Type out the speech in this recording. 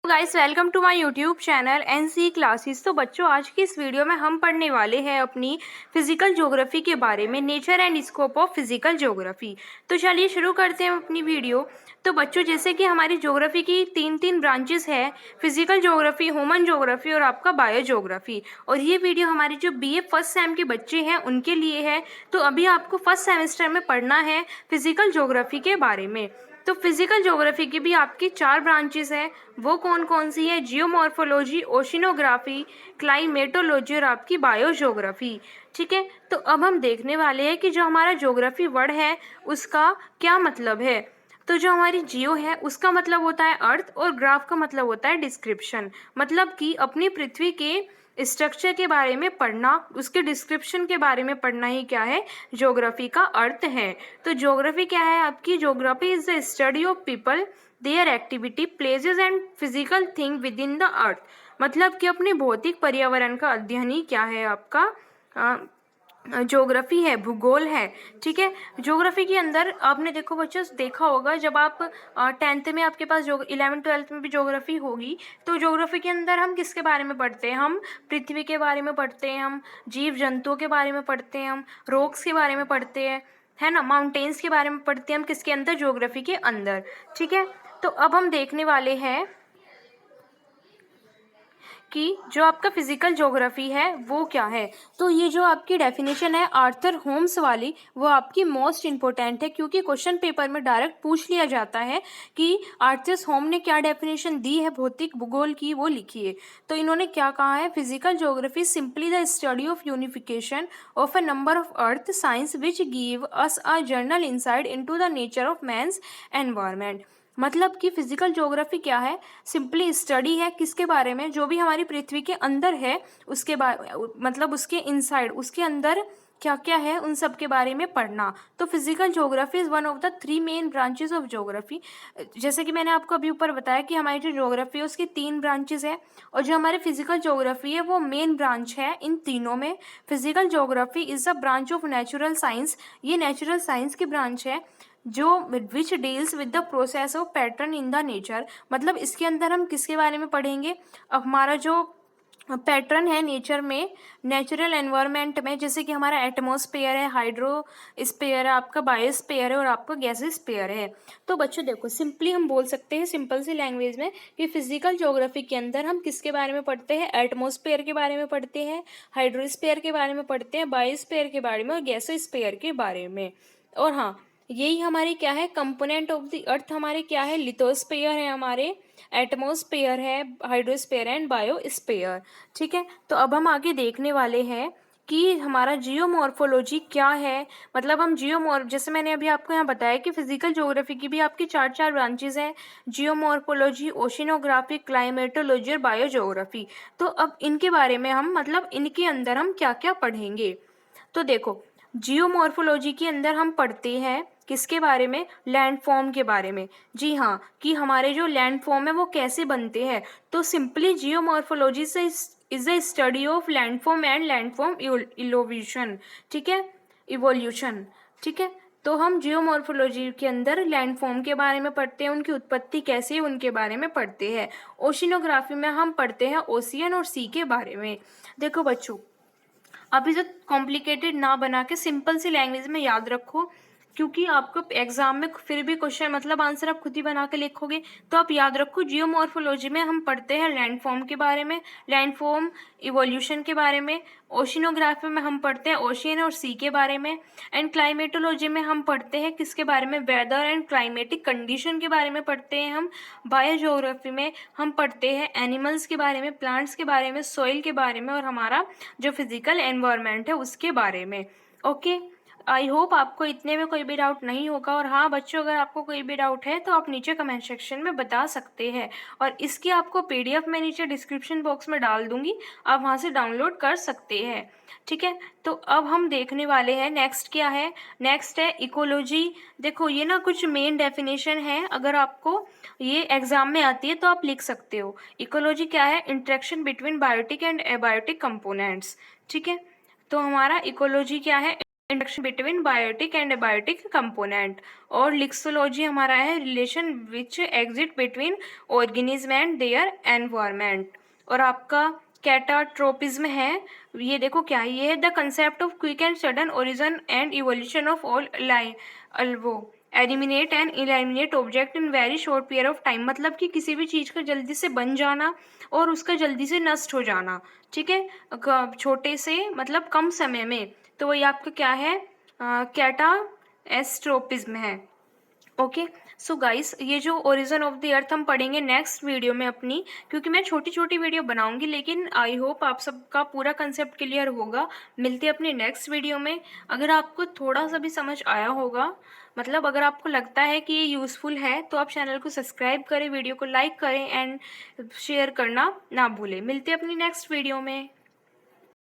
Guys welcome to my YouTube channel NC classes. तो बच्चों, आज की इस वीडियो में हम पढ़ने वाले हैं अपनी फिजिकल ज्योग्राफी के बारे में, nature and scope of physical geography. तो चलिए शुरू करते हैं अपनी वीडियो। तो बच्चों, जैसे कि हमारी ज्योग्राफी की तीन ब्रांचेस है, फिजिकल ज्योग्राफी, ह्यूमन ज्योग्राफी और आपका बायो ज्योग्राफी। और ये वीडियो हमारे जो बीए फर्स्ट सेम के बच्चे हैं उनके लिए है। तो अभी आपको फर्स्ट सेमेस्टर में पढ़ना है फिजिकल ज्योग्राफी के बारे में। तो फिजिकल ज्योग्राफी की भी आपकी 4 ब्रांचेस हैं। वो कौन कौन सी है? जियोमॉर्फोलॉजी, ओशिनोग्राफी, क्लाइमेटोलॉजी और आपकी बायोज्योग्राफी। ठीक है, तो अब हम देखने वाले हैं कि जो हमारा ज्योग्राफी वर्ड है उसका क्या मतलब है। तो जो हमारी जियो है उसका मतलब होता है अर्थ और ग्राफ का मतलब होता है डिस्क्रिप्शन, मतलब कि अपनी पृथ्वी के स्ट्रक्चर के बारे में पढ़ना, उसके डिस्क्रिप्शन के बारे में पढ़ना ही क्या है, ज्योग्राफी का अर्थ है। तो ज्योग्राफी क्या है आपकी? Geography is the study of people, there activity, places and physical thing with in the earth. मतलब कि अपने भौतिक पर्यावरण का अध्ययन ही क्या है आपका ज्योग्राफी है, भूगोल है। ठीक है, ज्योग्राफी के अंदर आपने देखो बच्चों, देखा होगा जब आप 10th में आपके पास 11th 12th में भी ज्योग्राफी होगी, तो ज्योग्राफी के अंदर हम किसके बारे में पढ़ते हैं? हम पृथ्वी के बारे में पढ़ते हैं, हम जीव जंतुओं के बारे में पढ़ते हैं, हम रॉक्स के बारे में पढ़ते हैं, है ना, माउंटेन्स के बारे में पढ़ते हैं हम किसके अंदर? ज्योग्राफी के अंदर। ठीक है, तो अब हम देखने वाले हैं कि जो आपका फिजिकल ज्योग्राफी है वो क्या है। तो ये जो आपकी डेफिनेशन है आर्थर होम्स वाली, वो आपकी मोस्ट इंपॉर्टेंट है, क्योंकि क्वेश्चन पेपर में डायरेक्ट पूछ लिया जाता है कि आर्थर होम ने क्या डेफिनेशन दी है भौतिक भूगोल की, वो लिखिए। तो इन्होंने क्या कहा है? Physical geography simply the study of unification of a number of earth science which give us a general insight into the nature of man's environment. मतलब कि फिजिकल ज्योग्राफी क्या है? सिंपली स्टडी है किसके बारे में? जो भी हमारी पृथ्वी के अंदर है उसके बारे, मतलब उसके इनसाइड, उसके अंदर क्या क्या है उन सब के बारे में पढ़ना। तो physical geography is one of the 3 main branches of geography. जैसे कि मैंने आपको अभी ऊपर बताया कि हमारी जो ज्योग्राफी है उसकी 3 ब्रांचेस है, और जो हमारे फिजिकल ज्योग्राफी है वो मेन ब्रांच है इन तीनों में। Physical geography is a branch of natural science, ये नेचुरल साइंस की ब्रांच है जो which deals with the process of pattern in the nature. मतलब इसके अंदर हम किसके बारे में पढ़ेंगे? अब हमारा जो पैटर्न है नेचर में, नेचुरल एनवायरनमेंट में, जैसे कि हमारा एटमॉस्फेयर है, हाइड्रोस्फेयर है, आपका बायोस्फेयर है और आपका गैसोस्फेयर है। तो बच्चों देखो, सिंपली हम बोल सकते हैं सिंपल सी लैंग्वेज में कि फिजिकल ज्योग्राफी के अंदर हम किसके बारे में पढ़ते हैं? एटमॉस्फेयर के बारे में पढ़ते हैं, हाइड्रोस्फेयर के बारे में पढ़ते हैं, बायोस्फेयर के बारे में और गैसोस्फेयर के बारे में। और हाँ, यही हमारी क्या है, कंपोनेंट ऑफ द अर्थ हमारे क्या है? लिथोस्फेयर है, हमारे एटमॉस्फेयर है, हाइड्रोस्फेयर एंड बायोस्फेयर। ठीक है, तो अब हम आगे देखने वाले हैं कि हमारा जियोमॉर्फोलॉजी क्या है। मतलब हम जैसे मैंने अभी आपको यहाँ बताया कि फिजिकल ज्योग्राफी की भी आपकी 4 ब्रांचेस हैं, जियोमॉर्फोलॉजी, ओशिनोग्राफी, क्लाइमेटोलॉजी और बायोज्योग्राफी। तो अब इनके बारे में हम, मतलब इनके अंदर हम क्या क्या पढ़ेंगे। तो देखो, जियोमॉर्फोलॉजी के अंदर हम पढ़ते हैं किसके बारे में? लैंडफॉर्म के बारे में। जी हाँ, कि हमारे जो लैंडफॉर्म है वो कैसे बनते हैं। तो सिंपली जियोमॉर्फोलॉजी से is the study of landform and landform evolution. ठीक है, इवोल्यूशन। ठीक है, तो हम जियोमॉर्फोलॉजी के अंदर लैंडफॉर्म के बारे में पढ़ते हैं, उनकी उत्पत्ति कैसे है उनके बारे में पढ़ते हैं। ओशिनोग्राफी में हम पढ़ते हैं ओशियन और सी के बारे में। देखो बच्चों, अभी जो कॉम्प्लिकेटेड ना बना के सिंपल सी लैंग्वेज में याद रखो, क्योंकि आपको एग्जाम में फिर भी क्वेश्चन, मतलब आंसर आप खुद ही बना के लिखोगे। तो आप याद रखो, जियोमॉर्फोलॉजी में हम पढ़ते हैं लैंडफॉर्म के बारे में, लैंडफॉर्म इवोल्यूशन के बारे में। ओशिनोग्राफी में हम पढ़ते हैं ओशियन और सी के बारे में। एंड क्लाइमेटोलॉजी में हम पढ़ते हैं किसके बारे में? वेदर एंड क्लाइमेटिक कंडीशन के बारे में पढ़ते हैं हम। बायोज्योग्राफी में हम पढ़ते हैं एनिमल्स के बारे में, प्लांट्स के बारे में, सॉइल के बारे में और हमारा जो फिजिकल एनवायरनमेंट है उसके बारे में। ओके, आई होप आपको इतने में कोई भी डाउट नहीं होगा। और हाँ बच्चों, अगर आपको कोई भी डाउट है तो आप नीचे कमेंट सेक्शन में बता सकते हैं, और इसकी आपको पीडीएफ मैं नीचे डिस्क्रिप्शन बॉक्स में डाल दूंगी, आप वहाँ से डाउनलोड कर सकते हैं। ठीक है, तो अब हम देखने वाले हैं नेक्स्ट क्या है। नेक्स्ट है इकोलॉजी। देखो, ये ना कुछ मेन डेफिनेशन है, अगर आपको ये एग्जाम में आती है तो आप लिख सकते हो। इकोलॉजी क्या है? Interaction between biotic and abiotic components. ठीक है, तो हमारा इकोलॉजी क्या है? Interaction between biotic and abiotic component. और लिक्सोलॉजी हमारा है relation which exist between organism and their environment. और आपका कैटाट्रोपिज्म है, ये देखो क्या है, ये है the concept of quick and sudden origin and evolution of all अल्वो eliminate and eliminate object in very short period of time. मतलब कि किसी भी चीज़ का जल्दी से बन जाना और उसका जल्दी से नष्ट हो जाना, ठीक है, छोटे से मतलब कम समय में। तो वही आपका क्या है, कैटा एस्ट्रोपिज्म है। ओके, सो गाइस ये जो ओरिजिन ऑफ द अर्थ हम पढ़ेंगे नेक्स्ट वीडियो में अपनी, क्योंकि मैं छोटी छोटी वीडियो बनाऊंगी, लेकिन आई होप आप सबका पूरा कंसेप्ट क्लियर होगा। मिलते हैं अपने नेक्स्ट वीडियो में। अगर आपको थोड़ा सा भी समझ आया होगा, मतलब अगर आपको लगता है कि ये यूज़फुल है, तो आप चैनल को सब्सक्राइब करें, वीडियो को लाइक करें एंड शेयर करना ना भूलें। मिलते हैं अपनी नेक्स्ट वीडियो में।